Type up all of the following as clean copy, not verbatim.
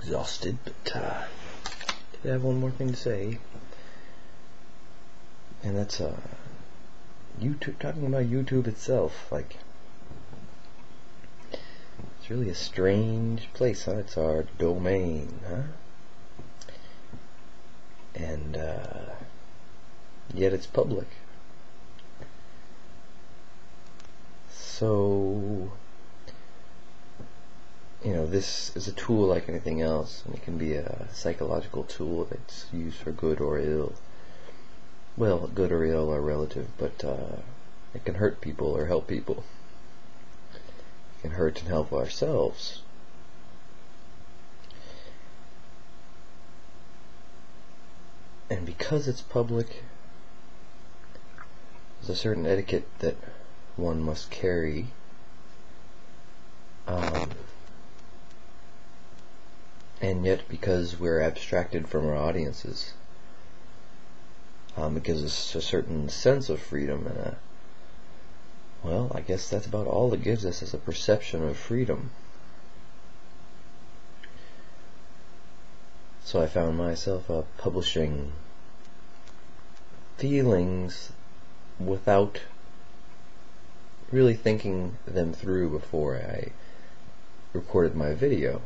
exhausted, but did have one more thing to say, and that's YouTube. Talking about YouTube itself, like, it's really a strange place, huh? It's our domain, huh? And yet it's public. So, you know, this is a tool like anything else, and it can be a psychological tool that's used for good or ill. Well, good or ill are relative, but it can hurt people or help people. It can hurt and help ourselves. And because it's public, there's a certain etiquette that one must carry. And yet, because we're abstracted from our audiences, it gives us a certain sense of freedom, and well, I guess that's about all it gives us, is a perception of freedom. So I found myself publishing feelings without really thinking them through before I recorded my video.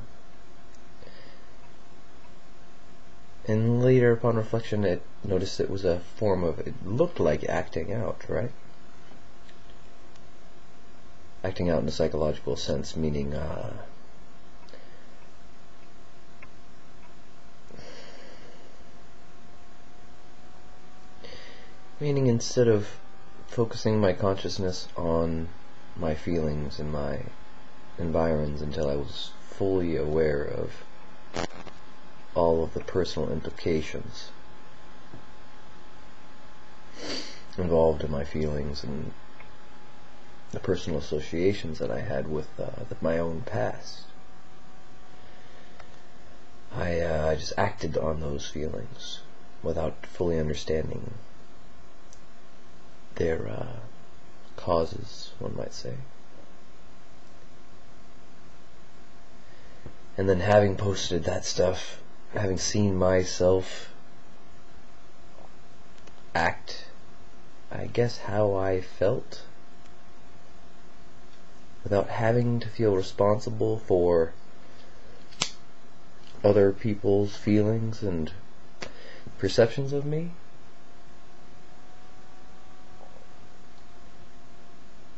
And later, upon reflection, I noticed it was a form of, it looked like acting out, right? Acting out in a psychological sense, meaning instead of focusing my consciousness on my feelings and my environs until I was fully aware of all of the personal implications involved in my feelings and the personal associations that I had with my own past. I just acted on those feelings without fully understanding their causes, one might say. And then, having posted that stuff, having seen myself act, I guess, how I felt, without having to feel responsible for other people's feelings and perceptions of me,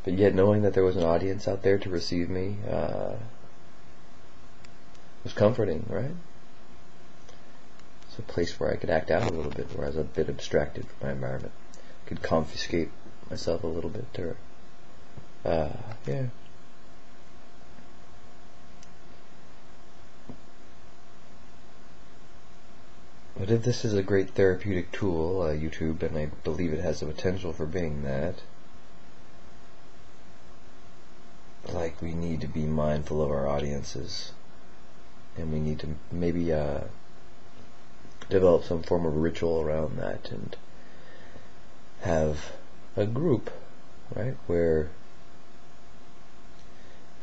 but yet knowing that there was an audience out there to receive me was comforting, right? It's a place where I could act out a little bit, where I was a bit abstracted from my environment. I could confiscate myself a little bit, or yeah. But if this is a great therapeutic tool, YouTube, and I believe it has the potential for being that, like, we need to be mindful of our audiences, and we need to maybe develop some form of ritual around that, and have a group, right, where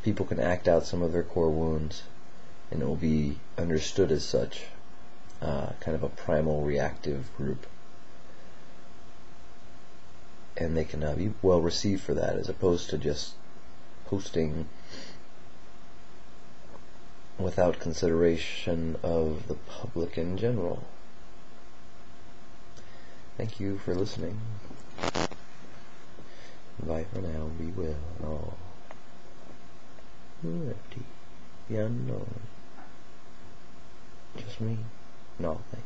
people can act out some of their core wounds, and it will be understood as such, kind of a primal reactive group, and they can be well received for that, as opposed to just posting without consideration of the public in general. Thank you for listening. Bye for now. Be well and all. The unknown. Just me. Nothing.